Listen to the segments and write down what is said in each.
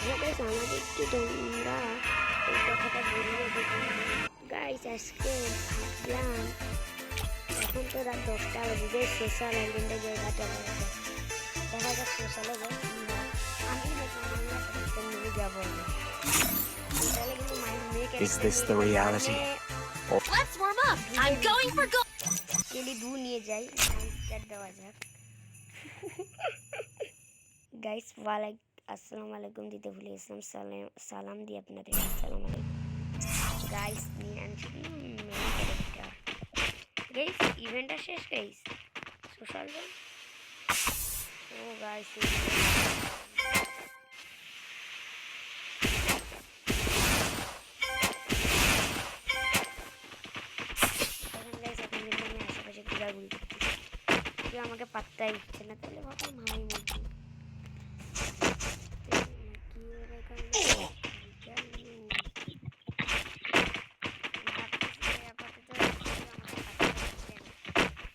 Guys আমাদেরকে তোমরা এই কথাটা বলিয়ে দেখো গাইস। আজকে ভাবলাম এখন তো রাত 10টা বাজে, সোশ্যাল আইল্যান্ডে জায়গাটা দেখা যাক সোশ্যালে আমি নিয়ে যাবো। তাহলে কিন্তু Is this the reality? Let's warm up. I'm going for gold. কেলি দু নিয়ে যাই, স্টার্ট দেওয়া যাক। গাইস আসসালামু আলাইকুম দিতে ভুলে গেছিলাম, সালাম দিই আপনাদের। আসসালামু আলাইকুম গাইস। নিয়ে আনছি মেন ক্যারেক্টার গাইস। ইভেন্টটা শেষ গাইস, সোশ্যাল ও গাইস। কেউ আমাকে পাত্তাই দিচ্ছে না, তাহলে ভাবলাম হাই মুরগি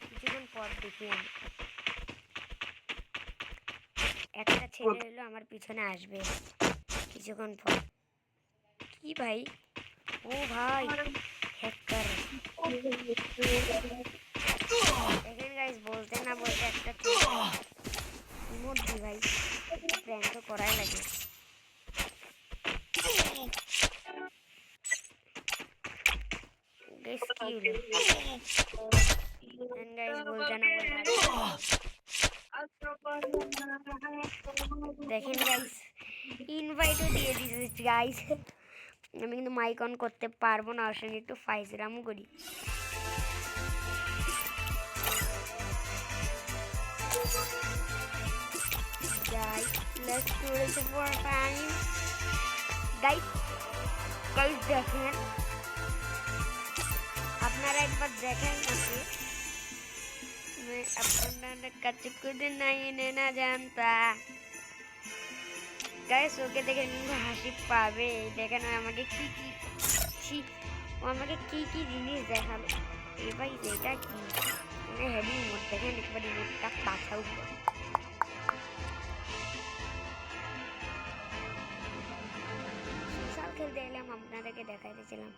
কিছুক্ষণ পর দেখি আমি একটা ছেলে হলো আমার পিছনে আসবে কিছুক্ষণ পর। কি ভাই? ও ভাই হ্যাকার। দেখেন গাইস, বলতে না বলতে একটা ইমোট দি ভাই, প্র্যাঙ্ক তো করাই লাগে। গাইস কি হলো? এন্ড গাইস বলতে না বলতে দেখেন গাইস ইনভাইটও দিয়ে দিয়েছি গাইস। আমি কিন্তু মাইক অন করতে পারবো না, ওর সঙ্গে একটু ফাইজরামও করি। Guys, let's do it for time. Guys দেখেন, আপনারা একবার দেখেন নাকি मैं अपना कच कुछ नहीं लेना जानता। गाइस ওকে দেখে কিন্তু হাসি পাবে। দেখেন আমাকে কি জিনিস দেখালো। এই ভাই এটা কি মানে হেভি মোড। দেখেন একবার মোডটা পাঠাও। সোশ্যাল খেলতে এলাম, আপনাদেরকে দেখাইতেছিলাম।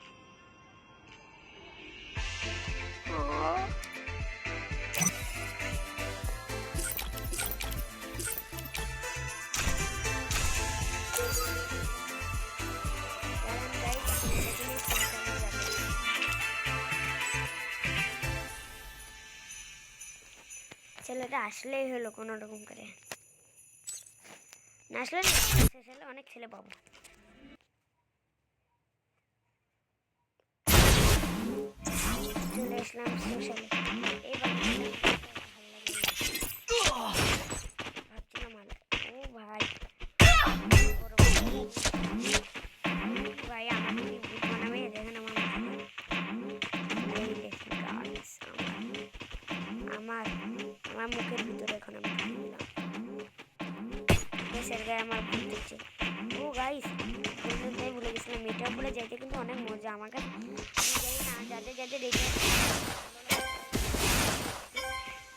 ছেলেটা আসলেই হলো কোনো রকম করে, না আসলে শেষ হলে অনেক ছেলে পাবো। চলে আসলাম সোশ্যালে। ভাবছিলাম ও ভাই ভাই আমাকে বুট বানাবে। দেখেন আমার মুখের ভিতরে এখন আমি দিলাম দেশের গায়ে আমার ভুল দিচ্ছে। ও গাইস তাই ভুলে গেছিলাম, মেটার উপরে যাইতে কিন্তু অনেক মজা। আমার কাছে জানি না যাদের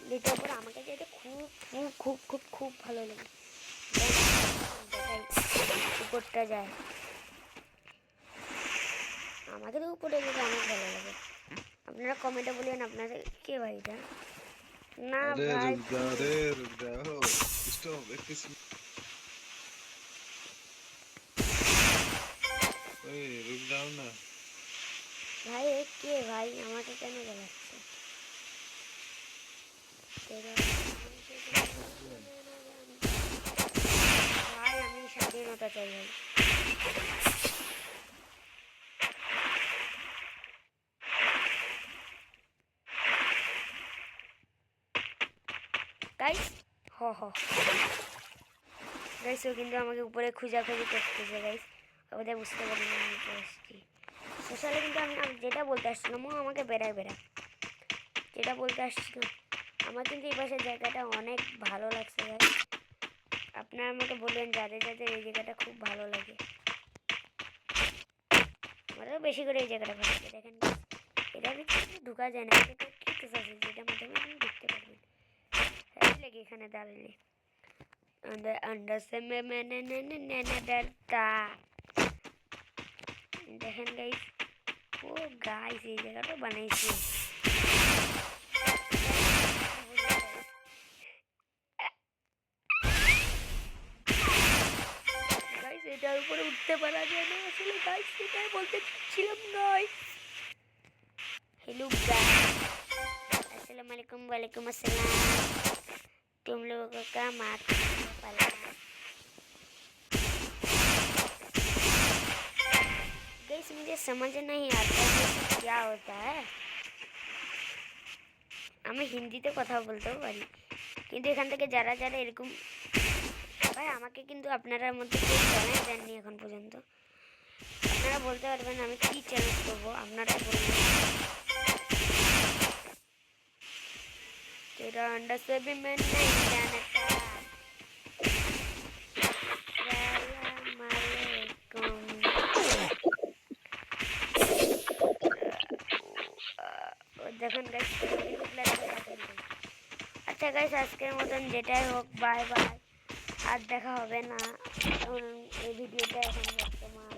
মেটার উপরে আমাকে যাইতে খুব খুব খুব খুব খুব ভালো লাগে। উপরটা যায়, আমাদের উপরে যেতে অনেক ভালো লাগে। আপনারা কমেন্টে বলেন আপনাদের কে ভাই এটা। না ভাই रुक जाओ स्टॉप रुक जाओ ना ভাই কে ভাই আমাকে কেন জ্বালাচ্ছে? ভাই আমি স্বাধীনতা চাই ভাই। গাইস গাইস ও কিন্তু আমাকে উপরে খোঁজাখুঁজি করতেছে গাইস। ওদের বুঝতে পারি না আমি আসছি সোশ্যালে। কিন্তু আমি যেটা বলতে আসছিলাম ও আমাকে যেটা বলতে আসছিলাম, আমার কিন্তু এই পাশের জায়গাটা অনেক ভালো লাগছে গাইস। আপনারা আমাকে বলবেন যাদের এই জায়গাটা খুব ভালো লাগে। আমারও বেশি করে এই জায়গাটা ভালো লাগে। দেখেন এটা ভিতরে ঢুকা যায় না, যেটার মাধ্যমে আপনি দেখতে পারবেন লেগে এখানে দাঁড়ালে। अंदर से मैंने डरता দেখেন গাইস ও গাইস এই জায়গাটা বানাইছি গাইস এটার উপরে উঠতে পারা যায় না আসলে গাইস সেটাই বলতে চাচ্ছিলাম গাইস हेलो गाइस अस्सलाम वालेकुम वालेकुम अस्सलाम तुम लोगों का माता पाला गाइस मुझे समझ नहीं आता ये क्या होता है আমি হিন্দিতে কথা বলতেও পারি কিন্তু এখান থেকে যারা যারা এরকম ভাই আমাকে কিন্তু আপনারা মধ্যে কেউ চ্যালেঞ্জ দেননি এখন পর্যন্ত আপনারা বলতে পারবেন আমি কি চ্যালেঞ্জ করবো আপনারা বলবেন तेरा अंडा से भी मैं नहीं जानता सलाम अलैकुम দেখুন গাইস আচ্ছা গাইস আজকের মতন যেটাই হোক বাই বাই আর দেখা হবে না এই ভিডিওটা এখন বর্তমান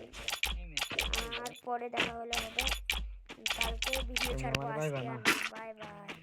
আর পরে দেখা হলে হবে কালকে ভিডিও ছাড়বো আজকে বাই বাই